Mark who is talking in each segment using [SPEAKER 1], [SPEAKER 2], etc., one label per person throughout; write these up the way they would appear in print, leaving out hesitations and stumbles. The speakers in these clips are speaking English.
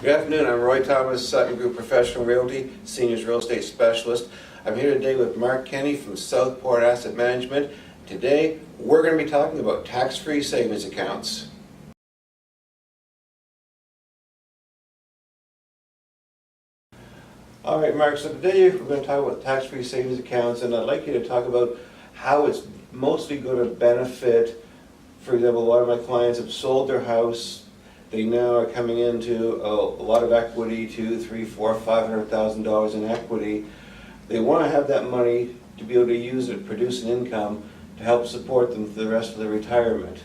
[SPEAKER 1] Good afternoon, I'm Roy Thomas, Sutton Group Professional Realty, Seniors Real Estate Specialist. I'm here today with Mark Kenny from Southport Asset Management. Today, we're going to be talking about tax-free savings accounts. All right, Mark, so today we're going to talk about tax-free savings accounts, and I'd like you to talk about how it's mostly going to benefit. For example, a lot of my clients have sold their house. They now are coming into a lot of equity, $200,000, $300,000, $400,000, $500,000 in equity. They want to have that money to be able to use it, produce an income to help support them for the rest of their retirement.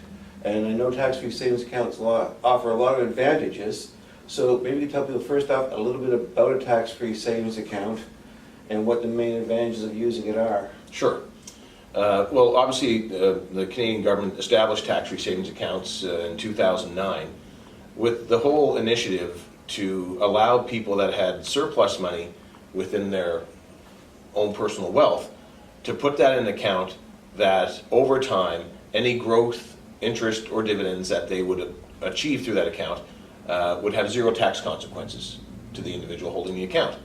[SPEAKER 1] And I know tax-free savings accounts offer a lot of advantages. So maybe you can tell people first off a little bit about a tax-free savings account and what the main advantages of using it are.
[SPEAKER 2] Sure. Well, obviously, the Canadian government established tax-free savings accounts in 2009 with the whole initiative to allow people that had surplus money within their own personal wealth to put that in an account that over time, any growth, interest, or dividends that they would achieve through that account would have zero tax consequences to the individual holding the account.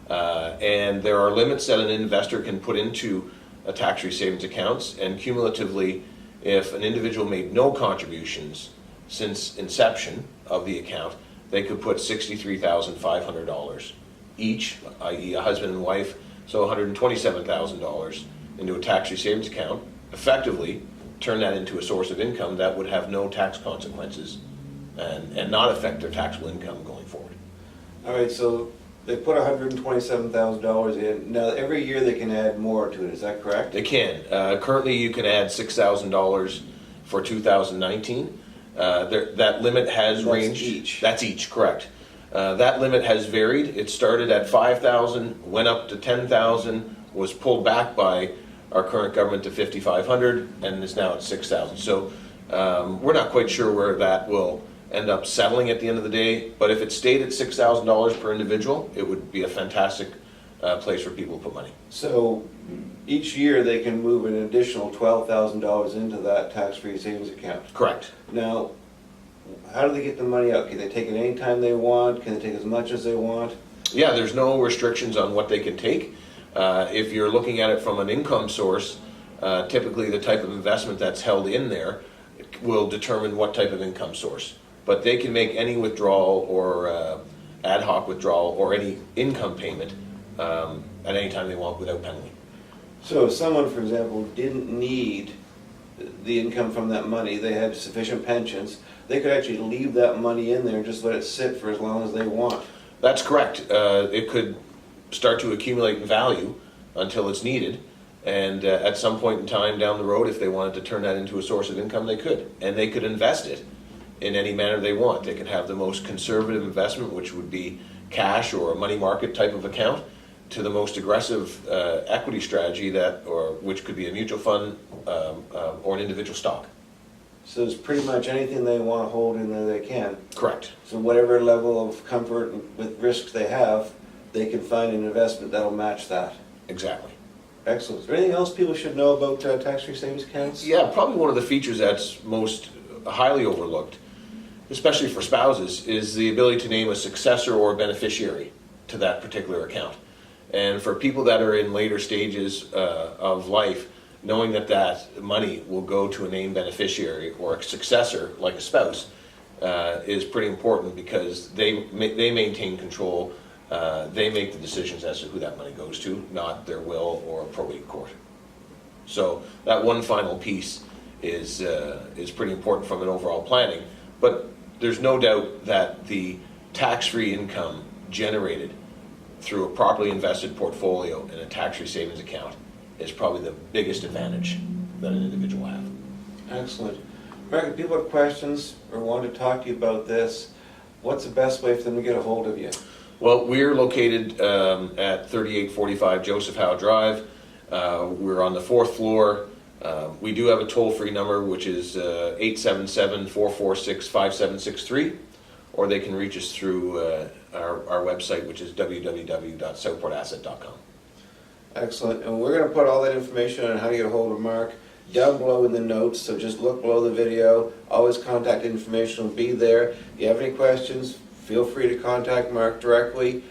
[SPEAKER 2] And there are limits that an investor can put into a tax-free savings accounts, and cumulatively, if an individual made no contributions since inception of the account, they could put $63,500 each, i.e. a husband and wife, so $127,000 into a tax-free savings account, effectively turn that into a source of income that would have no tax consequences and not affect their taxable income going forward.
[SPEAKER 1] All right, so they put $127,000 in. Now every year they can add more to it, is that correct?
[SPEAKER 2] They can. Currently you can add $6,000 for 2019. That limit has ranged.
[SPEAKER 1] Each.
[SPEAKER 2] That's each, correct. That limit has varied. It started at $5,000, went up to $10,000, was pulled back by our current government to $5,500, and is now at $6,000. So we're not quite sure where that will end up settling at the end of the day, but if it stayed at $6,000 per individual, it would be a fantastic place for people to put money.
[SPEAKER 1] So each year they can move an additional $12,000 into that tax-free savings account.
[SPEAKER 2] Correct.
[SPEAKER 1] Now, how do they get the money out? Can they take it anytime they want? Can they take as much as they want?
[SPEAKER 2] Yeah, there's no restrictions on what they can take. If you're looking at it from an income source, typically the type of investment that's held in there will determine what type of income source. But they can make any withdrawal or ad hoc withdrawal or any income payment at any time they want without penalty.
[SPEAKER 1] So if someone, for example, didn't need the income from that money, they had sufficient pensions, they could actually leave that money in there and just let it sit for as long as they want.
[SPEAKER 2] That's correct. It could start to accumulate in value until it's needed, and at some point in time down the road, if they wanted to turn that into a source of income, they could. And they could invest it in any manner they want. They could have the most conservative investment, which would be cash or a money market type of account, to the most aggressive equity strategy which could be a mutual fund or an individual stock.
[SPEAKER 1] So it's pretty much anything they want to hold in there they can.
[SPEAKER 2] Correct.
[SPEAKER 1] So whatever level of comfort with risks they have, they can find an investment that'll match that.
[SPEAKER 2] Exactly.
[SPEAKER 1] Excellent. Is there anything else people should know about tax-free savings accounts?
[SPEAKER 2] Yeah, probably one of the features that's most highly overlooked, especially for spouses, is the ability to name a successor or beneficiary to that particular account. And for people that are in later stages of life, knowing that that money will go to a named beneficiary or a successor, like a spouse, is pretty important because they maintain control. They make the decisions as to who that money goes to, not their will or a probate court. So that one final piece is pretty important from an overall planning. But there's no doubt that the tax-free income generated through a properly invested portfolio in a tax-free savings account is probably the biggest advantage that an individual will have.
[SPEAKER 1] Excellent. Mark, if people have questions or want to talk to you about this, what's the best way for them to get a hold of you?
[SPEAKER 2] Well, we're located at 3845 Joseph Howe Drive. We're on the 4th floor. We do have a toll-free number, which is 877-446-5763, or they can reach us through our website, which is www.southportasset.com.
[SPEAKER 1] Excellent. And we're going to put all that information on how to get a hold of Mark down below in the notes, so just look below the video. Always contact information will be there. If you have any questions, feel free to contact Mark directly.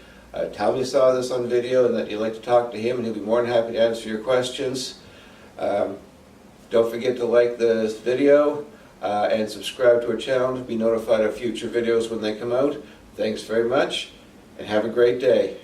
[SPEAKER 1] Tell him you saw this on video and that you'd like to talk to him, and he'll be more than happy to answer your questions. Don't forget to like this video and subscribe to our channel to be notified of future videos when they come out. Thanks very much, and have a great day.